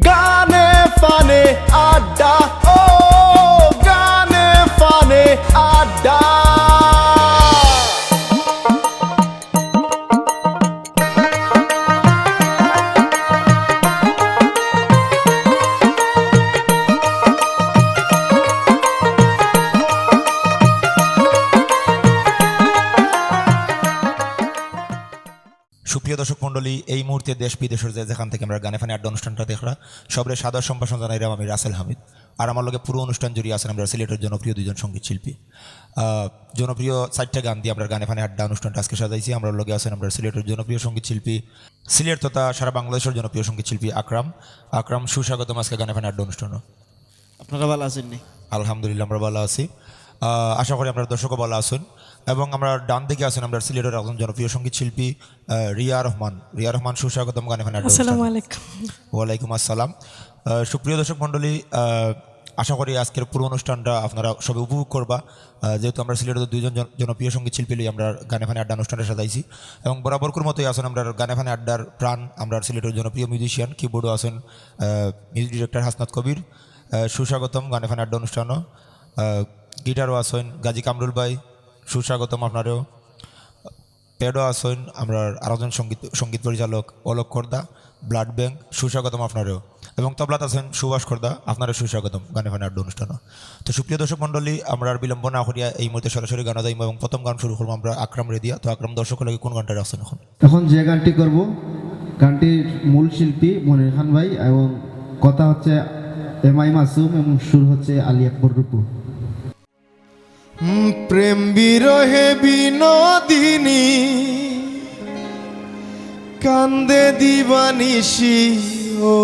গানে ফানে আড্ডা, ও গানে ফানে আড্ডা। সুপ্রিয় দর্শক মন্ডলী, এই মুহূর্তে দেশ বিদেশের যেখান থেকে আমরা গানে ফানে আড্ডা অনুষ্ঠানটা দেখরা সবরে সাদর সম্ভাষণ জানাইলাম। আমি রাসেল হামিদ, আর আমার লগে পুরো অনুষ্ঠান জুড়ে আছেন আমরা সিলেটের জনপ্রিয় দুজন সঙ্গীত শিল্পী। জনপ্রিয় 4টা গান দিয়ে আমরা গানে ফানে আড্ডা অনুষ্ঠানটা আজকে সাজাইছি। আমরা লগে আছেন আমরা সিলেটের জনপ্রিয় সঙ্গীত শিল্পী, সিলেট তথা সারা বাংলাদেশের জনপ্রিয় সঙ্গীত শিল্পী আকরাম। সুস্বাগতম আজকে গানে ফানে আড্ডা অনুষ্ঠান। আপনারা ভালো আছেন? আলহামদুলিল্লাহ আমরা ভালো আছি। আশা করি আপনার দর্শকও ভালো আছেন। এবং আমরা ডান দিকে আছেন আমরা সিলেটের একজন জনপ্রিয় সঙ্গীত শিল্পী রিয়া রহমান। সুস্বাগতম গানে ফানে আড্ডা। আসসালামু আলাইকুম। ওয়ালাইকুম আসসালাম। সুপ্রিয় দর্শক মণ্ডলী, আশা করি আজকের পুরো অনুষ্ঠানটা আপনারা সবাই উপভোগ করবা। যেহেতু আমরা সিলেটের দুইজন জনপ্রিয় সঙ্গীত শিল্পী আমরা গানে ফানে আড্ডা অনুষ্ঠানটা সাজাইছি, এবং বরাবরকার মতোই আছেন আমরা গানে ফানে আড্ডার প্রাণ আমরা সিলেটের জনপ্রিয় মিউজিশিয়ান, কিবোর্ডও আছেন মিউজিক ডিরেক্টর হাসনাত কবির। সুস্বাগতম গানে ফানে আড্ডা অনুষ্ঠানও। গিটারও আছেন গাজী কামরুল ভাই, সুস্বাগতম আপনারও। প্যাডও আছেন আমরা আরেকজন সঙ্গীত পরিচালক অলোক খর্দা, ব্লাড ব্যাংক, সুস্বাগতম আপনারও। এবং তবলাত আছেন সুভাষ খর্দা, আপনারও সুস্বাগতম গানে ফানে আড্ডা অনুষ্ঠানও। তো সুপ্রিয় দর্শক মণ্ডলী, আমরা আর বিলম্ব না করিয়া এই মুহূর্তে সরাসরি গান যাইব, এবং প্রথম গান শুরু করবো আমরা আকরাম রেদিয়া। তো আকরাম, দর্শক লাগে কোন গানটা আছেন এখন যে গানটি করব, গানটির মূল শিল্পী মনির খান ভাই, এবং কথা হচ্ছে এমআই মাসুম, এবং সুর হচ্ছে আলী আকবর রূপু। প্রেম বিরহে বিনোদিনী কান্দে দিবানিশি ও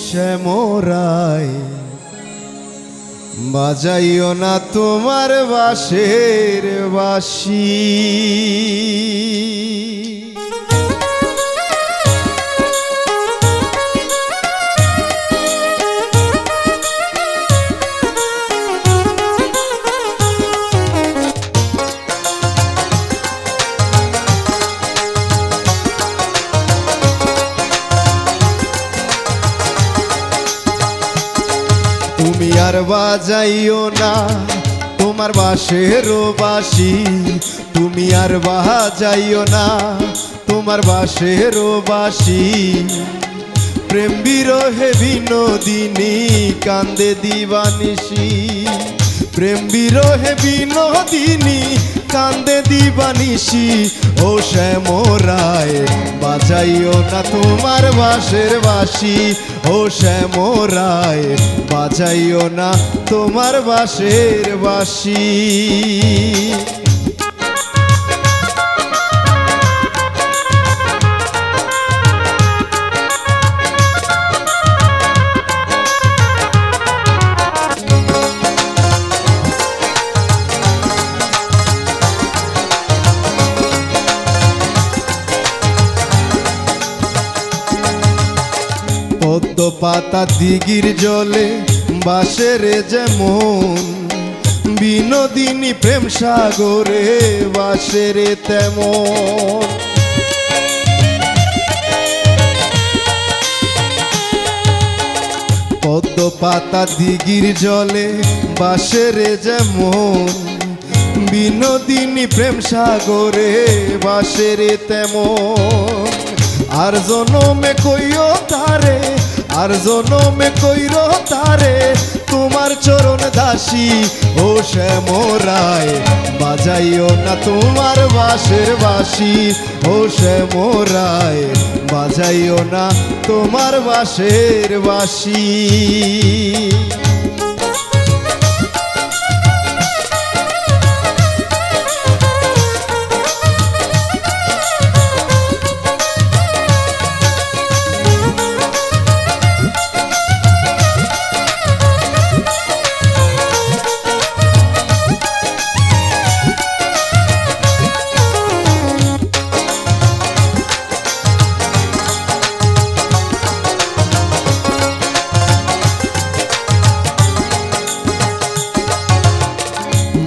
শ্যামরায়, বাজাইও না তোমার বাঁশের বাঁশি। তুমি আর বাজাইও না তোমার বাঁশের বাঁশি, তুমি আর বাজাইও না তোমার বাঁশের বাঁশি। প্রেম বিরহে বিনোদিনী কান্দে দিবানিশি, প্রেম বিরহে বিনোদিনী কান্দে দিবানিশি ও শ্যামরায়, বাজাইও না তোমার বাঁশের বাঁশি ও শ্যামরায়, বাজাইও না তোমার বাঁশের বাঁশি। পদ্ম পাতা দিঘির জলে বাঁশের যেমন, বিনোদিনী প্রেম সাগরে বাঁশের তেমন। পদ্ম পাতা দিঘির জলে বাঁশের যেমন, বিনোদিনী প্রেম সাগরে বাঁশের তেমন। আর জনমে কইও তারে, আর জনমে কইরো তারে তোমার চরণ দাসী ও শ্যামরায়, বাজাইও না তোমার বাঁশের বাঁশি ও শ্যামরায়, বাজাইও না তোমার বাঁশের বাঁশি।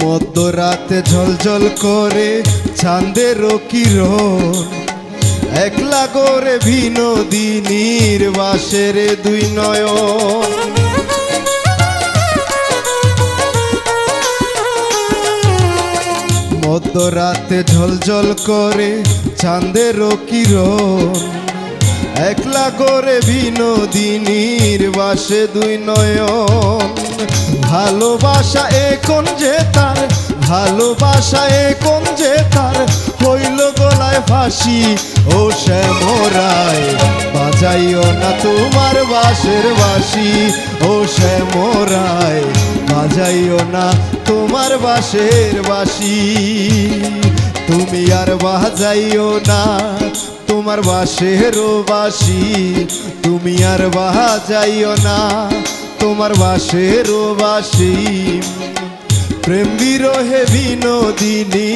মধ্যরাতে ঝলঝল করে চাঁদের কিরণ, একলা করে বিনোদিনীর বাসের দুই নয়ন মধ্যরাতে ঝলঝল করে চাঁদের কিরণ একলা করে বিনোদিনীর বাসে দুই নয়ন ভালোবাসা এখন যে তার ভালোবাসা এখন যে তার হইল গলায় ফাঁসি ও শ্যামরায় বাজাইও না তোমার বাঁশের বাঁশি ও শ্যামরায় বাজাইও না তোমার বাঁশের বাঁশি তুমি আর বাজাইও না তোমার বাঁশের বাঁশি তুমি আর বাজাইও না তোমার বাঁশের বাঁশি প্রেম বিরহে বিনোদিনী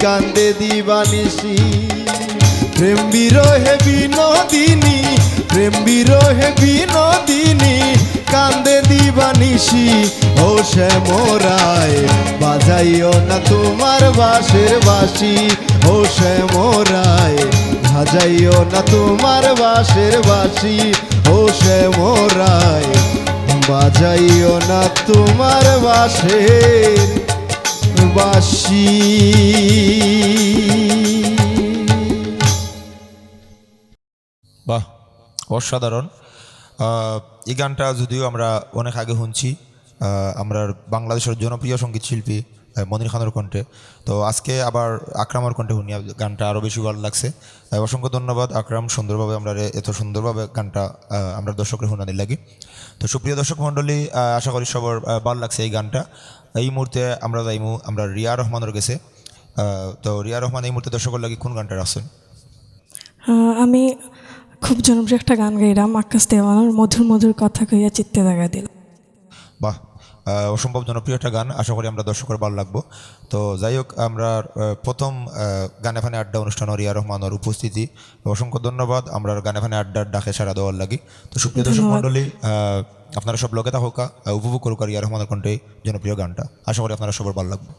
কান্দে দিবানিসি প্রেম বিরহে বিনোদিনী প্রেম বিরহে বিনোদিনী কান্দে দিবানিসি ও শ্যামরায় বাজাইও না তোমার বাঁশের বাঁশি ও শ্যামরায় বাজাইও না তোমার বাঁশের বাঁশি ও শ্যামরায় বাজাইও না তোমার বাঁশের বাঁশি বাহ, অসাধারণ। এই গানটা যদিও আমরা অনেক আগে শুনছি, আমরা বাংলাদেশের জনপ্রিয় সঙ্গীত শিল্পী মনির খানের কণ্ঠে, তো আজকে আবার আকরামের কণ্ঠে শুনি গানটা আরও বেশি ভালো লাগছে। অসংখ্য ধন্যবাদ আকরাম, সুন্দরভাবে আমরা এত সুন্দরভাবে গানটা আমরা দর্শকের শুনানি লাগি। তো সুপ্রিয় দর্শক মণ্ডলী, আশা করি সবার ভালো লাগছে এই গানটা। এই মুহূর্তে আমরা যাইমু আমরা রিয়া রহমানের কাছে। তো রিয়া রহমান এই মুহূর্তে দর্শকের লাগি কোন গানটা রাখছেন? আমি খুব জনপ্রিয় একটা গান গাইলাম, আকাশ দেওয়ানোর মধুর মধুর কথা কইয়া চিত্তে জায়গা দিল। বাহ, অসম্ভব জনপ্রিয় একটা গান, আশা করি আমরা দর্শকের ভালো লাগবো। তো যাই হোক, আমরা প্রথম গানে ফানে আড্ডা অনুষ্ঠান রিয়া রহমানের উপস্থিতি, অসংখ্য ধন্যবাদ আমরা গানে ফানে আড্ডার ডাকে সারা দেওয়ার লাগি। তো সুপ্রিয় দর্শক মণ্ডলী, আপনারা সব লোকে থাকুক, উপভোগ করুক রিয়া রহমানের কণ্ঠে জনপ্রিয় গানটা, আশা করি আপনারা সবার ভালো লাগবে।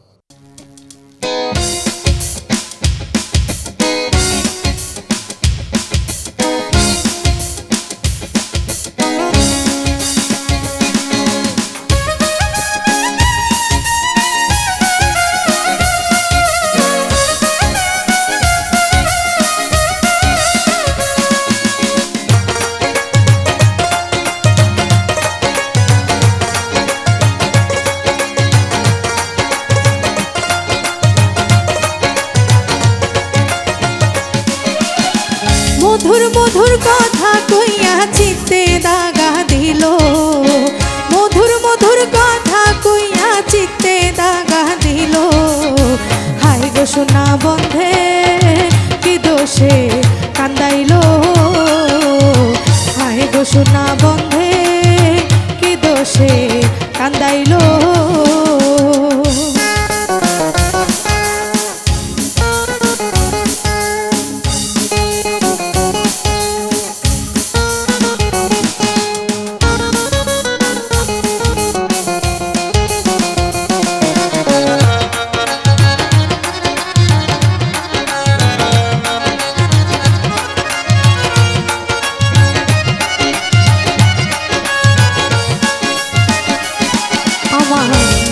মধুর মধুর কথা কইয়া চিত্তে দাগা দিল, মধুর মধুর কথা কইয়া চিত্তে দাগা দিল। হায় গো সোনা বন্ধে কি দোষে কান্দাইল, হায় গো সোনা বন্ধে কি দোষে কান্দাইল।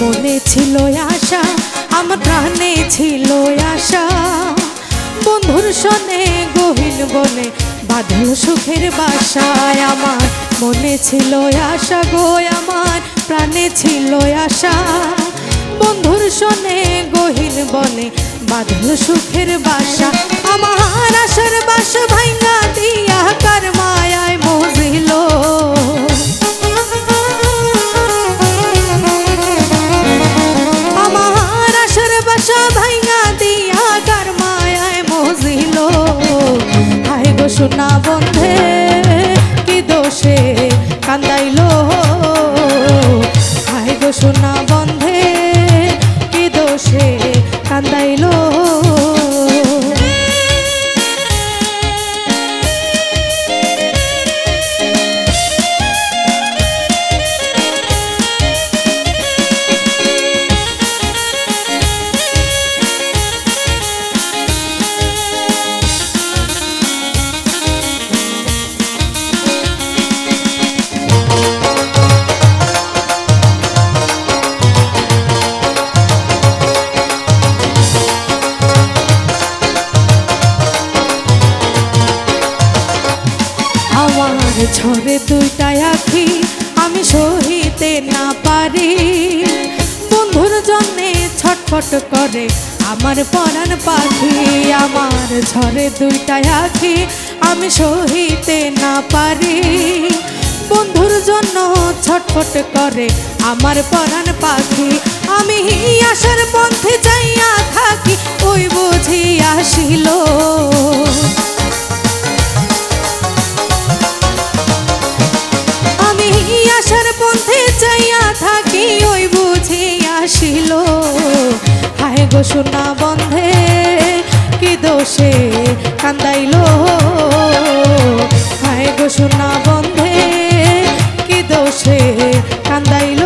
মনে ছিল আশা, আমার প্রাণে ছিল আশা, বন্ধুর সনে গহীন বনে বাঁধল সুখের বাসায়। আমার মনে ছিল আশা গো, আমার প্রাণে ছিল আশা, বন্ধুর সনে গহীন বনে বাঁধল সুখের বাসা। আমার আশার বাসা ভাঙা দিয়া কার মায়ায় মজিল, সোনা বন্ধে কি দোষে কান্দাইল, হায় গো সোনা বন্ধে কি দোষে কান্দাইল। ঝরে দুইটাই আখি আমি সহিতে না পারি বন্ধুর জন্যে ছটফট করে আমার পরাণ পাখি আমার ঝরে দুইটাই আখি আমি সহিতে না পারি বন্ধুর জন্য ছটফট করে আমার পরাণ পাখি আমি আশার পথে যাইয়া থাকি ওই বুঝি আসিল আমি আশার পথে যাইয়া থাকি ওই বুঝি আসিল হায় গো সোনা বন্ধে কি দোষে কান্দাইল হায় গো সোনা বন্ধে কি দোষে কান্দাইল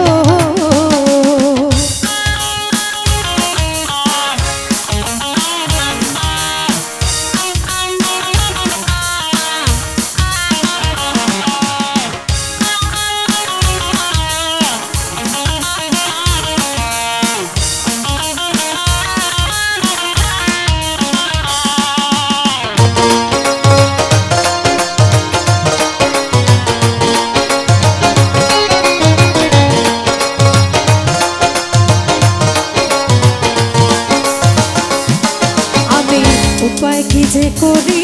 উপায় কি যে করি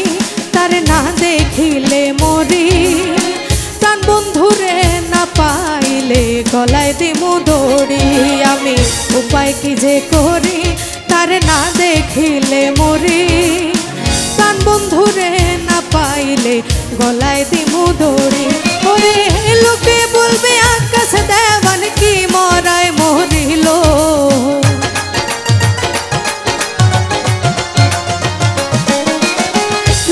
তার না দেখিলে মরি প্রাণ বন্ধুরে না পাইলে গলায় দিমু দড়ি আমি উপায় কি যে করি তার না দেখিলে মরি প্রাণ বন্ধুরে না পাইলে গলায় দিমু দড়ি ওরে লোকে বলবে আকাশ দেওয়ান কি মরায় মরিল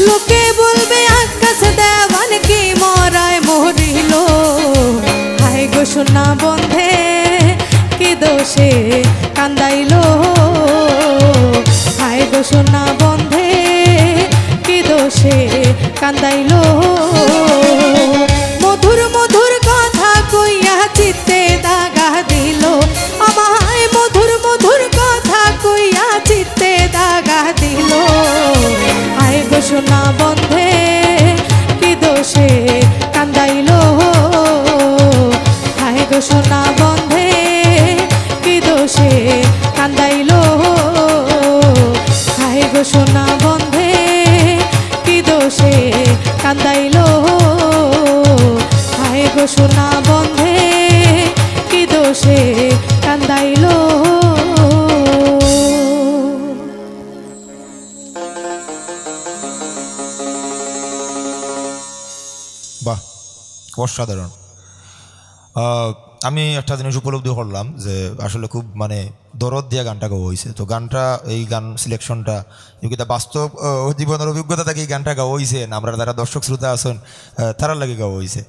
লোকে বলবে আকাশ দেওয়ান কি মরায় মরিল হায় গো সোনা বন্ধে কি দোষে কান্দাইল হায় গো সোনা বন্ধে কি দোষে কান্দাইল মধুর মধুর কথা কইয়া চিত্তে দাগা দিল আমায় মধুর মধুর কথা কইয়া চিত্তে দাগা দিল হায় গো সোনা বন্ধে কি দোষে কান্দাইল হায় গো সোনা বন্ধে কি দোষে কান্দাইল হায় গো সোনা বন্ধে কি দোষে কান্দাইল হায় গো সোনা বন্ধে কি দোষে কান্দাইল বাহ, অসাধারণ। আমি একটা জিনিস উপলব্ধি করলাম যে আসলে খুব মানে দরদ দিয়ে গানটা গাওয়া হয়েছে। তো গানটা এই গান সিলেকশনটা এটা বাস্তব জীবনের অভিজ্ঞতা থেকে এই গানটা গাওয়া হয়েছে না আমরা যারা দর্শক শ্রোতা আছেন তারার লাগে গাওয়া হয়েছে?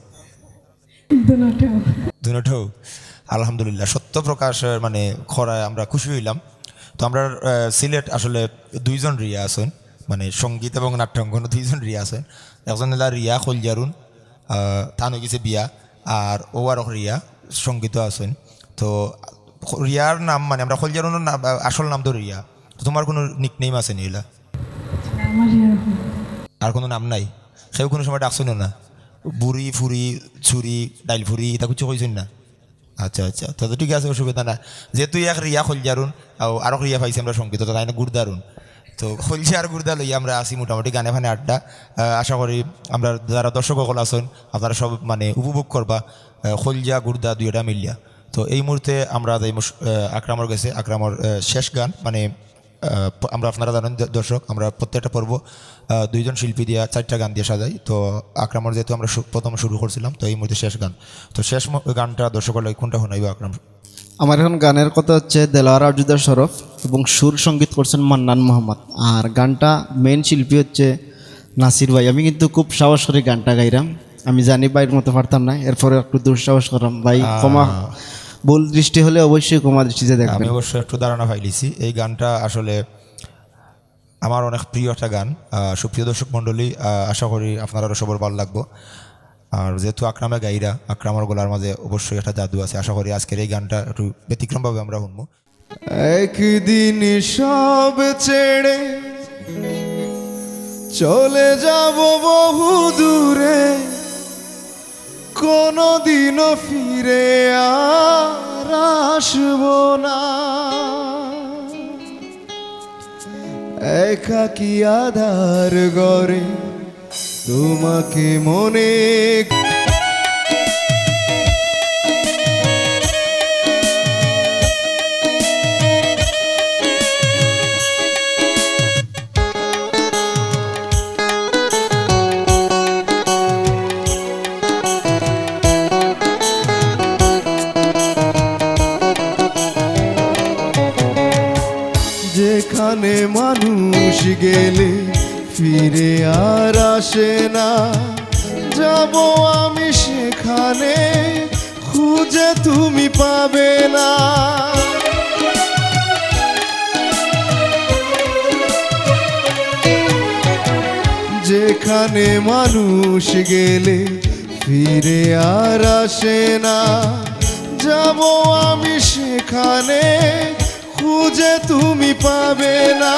দুটোও আলহামদুলিল্লাহ, সত্য প্রকাশের মানে খরায় আমরা খুশি হইলাম। তো আমরা সিলেট আসলে দুইজন রিয়া আছেন, মানে সঙ্গীত এবং নাট্যাঙ্গন দুইজন রিয়া আছেন। একজন হল রিয়া খলজারুন, তান হয়ে গেছে বিয়া, আর ও আর রিয়া সঙ্গীত আছেন। তো রিয়ার নাম মানে আমরা খলজারুনের নাম আসল নাম তো রিয়া। তো তোমার কোনো নিকনেম আছে নি? এলা আর কোনো নাম নাই? সেও কোনো সময় ডাকছেন না? বুড়ি ফুরি ছুরি ডাইল ফুরি এটা কিছু কইছেন না? আচ্ছা আচ্ছা, তো ঠিক আছে, অসুবিধা না। যেহেতু এক রিয়া খলজারুন আরও রিয়া পাইছি আমরা সঙ্গীত, তো তাই না গুড়দারুন। তো খলজা আর গুড়দা লইয়া আমরা আসি মোটামুটি গানে ফানে আড্ডা। আশা করি আমরা যারা দর্শক সকল আছেন আপনারা সব মানে উপভোগ করবা খলজা গুড়দা দুইটা মিলিয়া। তো এই মুহূর্তে আমরা আকরামর গেছে, আকরামর শেষ গান মানে আমরা আপনারা জানেন দর্শক আমরা প্রত্যেকটা পর্ব দুইজন শিল্পী দিয়া 4টা গান দিয়ে সাজাই। তো আকরামর যেহেতু আমরা প্রথম শুরু করছিলাম, তো এই মুহূর্তে শেষ গান। তো শেষ গানটা দর্শকের লাগে কোনটা শোনাইব আকরাম? আমার এখন গানের কথা হচ্ছে দেলোয়ার আরজুদার শরফ এবং সুর সঙ্গীত করছেন মান্নান মোহাম্মদ, আর গানটা মেন শিল্পী হচ্ছে নাসির ভাই। আমি কিন্তু খুব সাহস করে গানটা গাইলাম, আমি জানি বাইরের মতো পারতাম না, এরপরে একটু দুঃসাহস করলাম। ভাই ক্ষমা, ভুল দৃষ্টি হলে অবশ্যই ক্ষমা দৃষ্টিতে দেখবেন। আমি অবশ্যই একটু ধারণা পাইলিছি। এই গানটা আসলে আমার অনেক প্রিয় একটা গান। সুপ্রিয় দর্শক মণ্ডলী, আশা করি আপনারা সবার ভালো লাগবো। আর যেহেতু আকরামে গাইরা, আকরামের গলার মাঝে অবশ্যই একটা জাদু আছে। আশা করি আজকের এই গানটা একটু ব্যতিক্রমভাবে আমরা শুনবো। একদিন সব ছেড়ে চলে যাব বহু দূরে, কোনোদিনও ফিরে আর আসবো না। একাকী আধার গড়ে তোমাকে মনে যেখানে মানুষ গেলে ফিরে আর আসে না, যাব আমি সেখানে খুঁজে তুমি পাবে না। যেখানে মানুষ গেলে ফিরে আর আসে না, যাব আমি সেখানে খুঁজে তুমি পাবে না।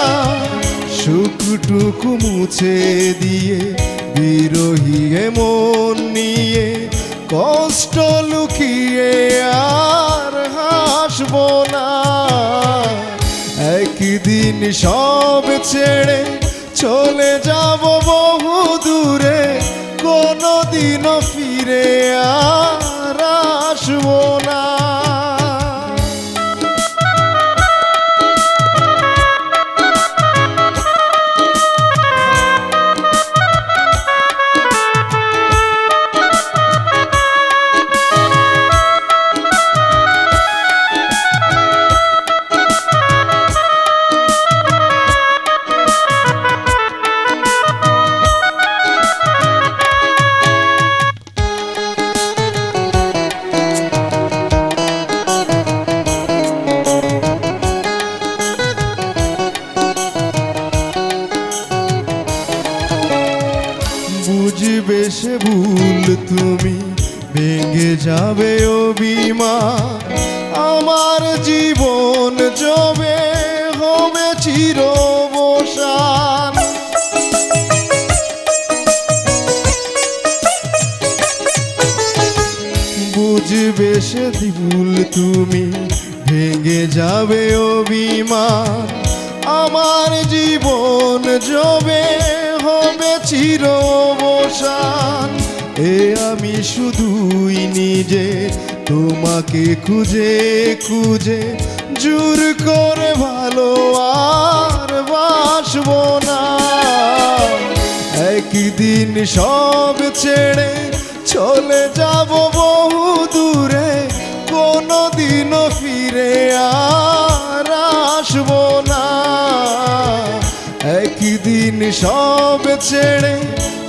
সুখটুকু মুছে দিয়ে বিরহী মন নিয়ে কষ্ট লুকিয়ে আর হাসবো না। একদিন সব ছেড়ে চলে যাব বহু দূরে, কোনোদিনও ফিরে আর আসবো না। বুঝবে সে ভুল তুমি, ভেঙে যাবে অভিমান, আমার জীবন জবে হবে চিরবসান। বুঝবে সে ভুল তুমি, ভেঙে যাবে অভিমান, আমার জীবন জবে হবে চিরবসান। এ আমি শুধুই নিজে তোমাকে খুঁজে খুঁজে জোর করে ভালো আর বাসবো না। একদিন সব ছেড়ে চলে যাব বহু দূরে, কোনোদিনও ফিরে আর আসবো না। একদিন সব ছেড়ে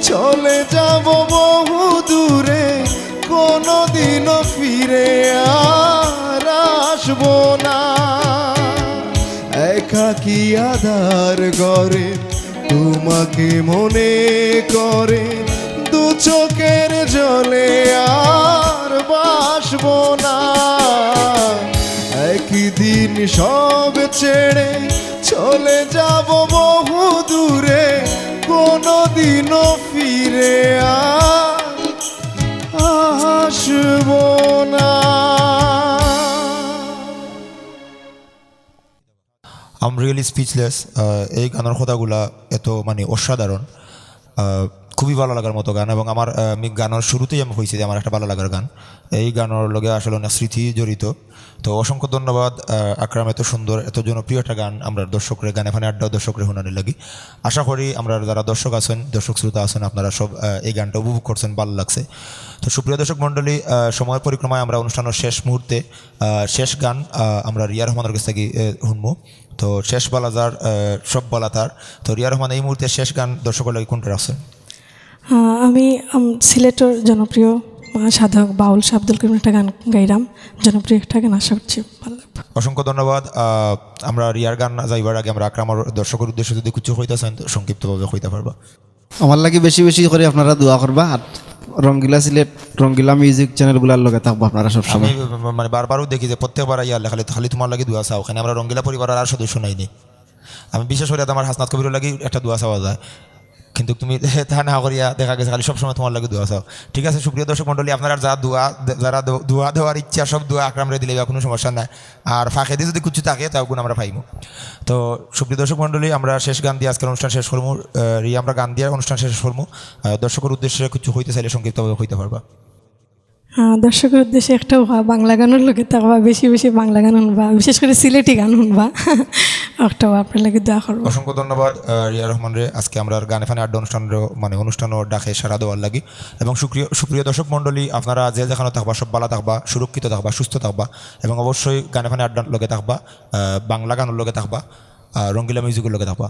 চলে যাব বহু দূরে, কোনোদিনও ফিরে আর আসবো না। একাকী আধার গড়ে তোমাকে মনে করে, দু চোখের জলে আর বাসবো না। একদিন সব ছেড়ে চলে যাব বহু দূরে, কোনোদিনও ফিরে আর আসবো না। I'm really speechless. এই গানের কথাগুলা এত মানে অসাধারণ, খুবই ভালো লাগার মতো গান। এবং আমার আমি গানের শুরুতেই আমি হয়েছি যে আমার একটা ভালো লাগার গান। এই গানের লগে আসলে অনেক স্মৃতি জড়িত। তো অসংখ্য ধন্যবাদ আকরাম, এত সুন্দর এত জনপ্রিয় একটা গান আমরা দর্শকরে গানে ফানে আড্ডা দর্শকরে শুনানি লাগি। আশা করি আমরা যারা দর্শক আছেন, দর্শক শ্রোতা আছেন, আপনারা সব এই গানটা উপভোগ করছেন, ভালো লাগছে। তো সুপ্রিয় দর্শক মণ্ডলী, সময় পরিক্রমায় আমরা অনুষ্ঠানের শেষ মুহূর্তে শেষ গান আমরা রিয়া রহমানের কাছ থেকে শুনবো। তো শেষ বলা যার সব বলা তার। তো রিয়া রহমান এই মুহূর্তে শেষ গান দর্শকের লাগে কোনটা রাখছেন? আমি সিলেটের জনপ্রিয় সাধক বাউল শাহ আব্দুল করিম একটা গান গাইলাম, জনপ্রিয় একটা গান, আশা করছি ভালো লাগবে। অসংখ্য ধন্যবাদ। আমরা রিয়ার গান যাইবার আগে আমরা আকরামের দর্শকের উদ্দেশ্যে যদি কিছু হইতেছেন সংক্ষিপ্তভাবে হইতে পারবা? আমার লাগে বেশি বেশি করে আপনারা দোয়া করবা, আর রঙ্গিলা সিলেট রঙ্গিলা মিউজিক চ্যানেলগুলোর লগে থাকবো আপনারা আমি সবসময়। মানে বারবারও দেখি যে প্রত্যেকবার ইয়ার খালি খালি তোমার লাগে দোয়া চাও। ওখানে আমরা রঙ্গিলা পরিবারের আর সদস্য নাইনি। আমি বিশেষ করে আমার হাসনাত কবির লাগি একটা দোয়া চাওয়া যায়। কিন্তু তুমি তা না করিয়া দেখা গেছে খালি সবসময় তোমার লাগে দোয়া চাও। ঠিক আছে সুপ্রিয় দর্শক মণ্ডলী, আপনারা যারা দোয়া দেওয়ার ইচ্ছা সব দোয়া আকরামরে দিলে কোনো সমস্যা নাই। আর ফাঁকে দিয়ে যদি কিছু থাকে তাও গুণ আমরা পাইমু। তো সুপ্রিয় দর্শক মণ্ডলী, আমরা শেষ গান দিয়ে আজকের অনুষ্ঠান শেষ করবো। আমরা গান দিয়ে অনুষ্ঠান শেষ করবো। দর্শকের উদ্দেশ্যে কিছু হইতে চাইলে সংক্ষিপ্তভাবে হইতে পারবা। দর্শকের উদ্দেশ্যে একটা বাংলা গানের লোকে থাকবা, বেশি বেশি বাংলা গান শুনবা, বিশেষ করে সিলেটি গান শুনবা। একটা আপনার লাগে দোয়া করবো। অসংখ্য ধন্যবাদ রিয়া রহমান রে, আজকে আমরা গানে ফানে আড্ডা অনুষ্ঠানও ডাকে সারা দেওয়ার লাগি। এবং সুপ্রিয় দর্শক মণ্ডলী, আপনারা যে যেখানে থাকবা সব ভালো থাকবা, সুরক্ষিত থাকবা, সুস্থ থাকবা এবং অবশ্যই গানে ফানে আড্ডার লগে থাকবা, বাংলা গানের লগে থাকবা, রঙ্গিলা মিউজিকের লগে থাকবা।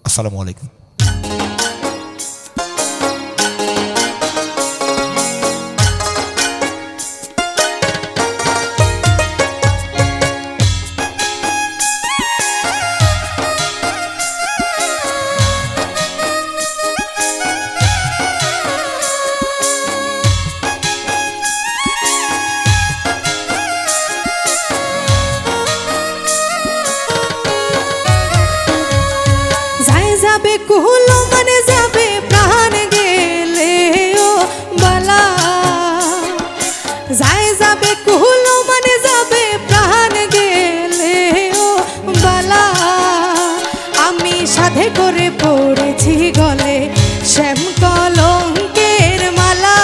আসসালামু আলাইকুম। যাবে কুহলো মানে যাবে প্রাণ গেলে ও বালা, যাবে কুহলো মানে যাবে প্রাণ গেলে ও বালা। আমি সাধে করে পড়েছি গলে শ্যাম কলঙ্কের মালা,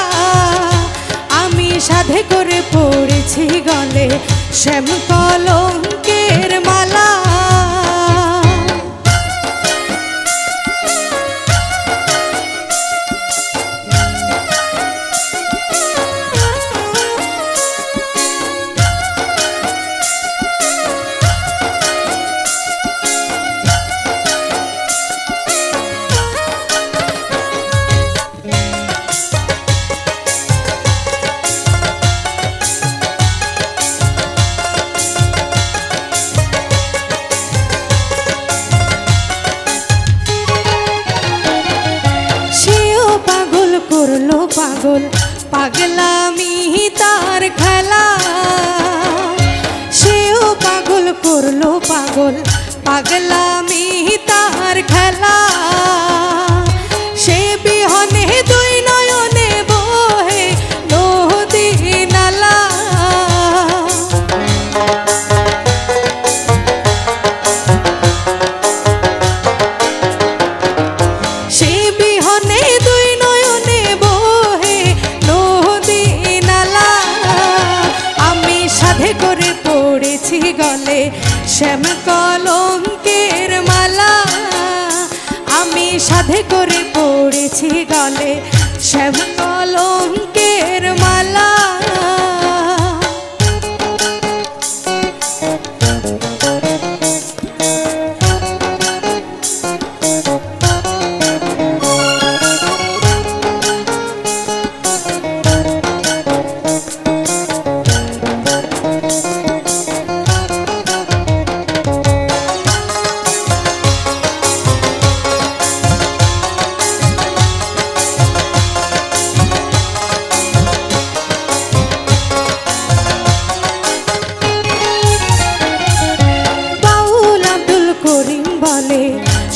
আমি সাধে করে পড়েছি গলে শ্যাম কলঙ্কের মালা। করলো পাগল পাগলামি তার খেলা, সেও পাগল করলো পাগল পাগলামি তার খেলা। সে বিহনে দুই নয়নে বহে নদী নালা, সে বিহনে দুই নয়নে বহে নদী নালা। আমি সাধে করে পড়েছি গলে শ্যাম কলঙ্কের মালা, আমি সাধে করে পড়েছি গলে শ্যাম কলঙ্কের মালা।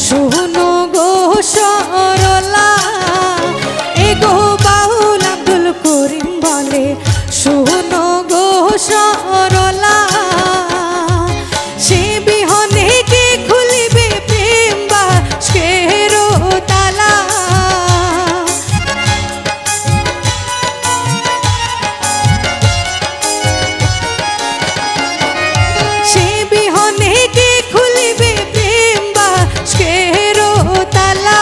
শোনো গো সরলা, এগো বাউল আব্দুল করিম বলে শোনো গো সরলা। সে বিহনে কে খুলিবে প্রেম বাস্কের তালা, সে বিহনে কে খুলিবে প্রেম বাস্কের তালা।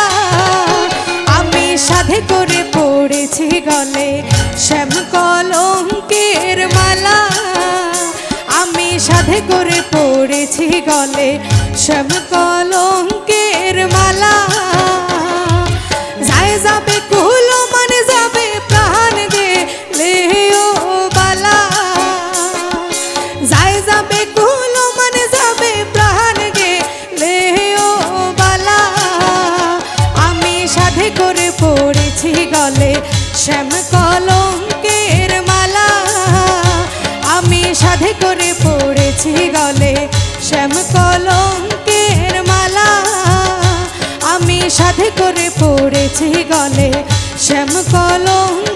আমি সাধে করে পড়েছি গলে শ্যাম কলঙ্কের মালা, আমি সাধে করে পড়েছি গলে শ্যাম কলঙ্কের মালা। যাবে কুহলো মানে যাবে প্রাণ গেলে ও বালা, যাবে কুহলো মানে যাবে প্রাণ গেলে ও বালা। আমি সাধে করে পড়েছি গলে শ্যাম কলঙ্কের মালা, আমি সাধে করে পড়েছি গলে শ্যাম কলঙ্কের মালা, আমি সাধে করে পড়েছি গলে শ্যাম কলঙ্ক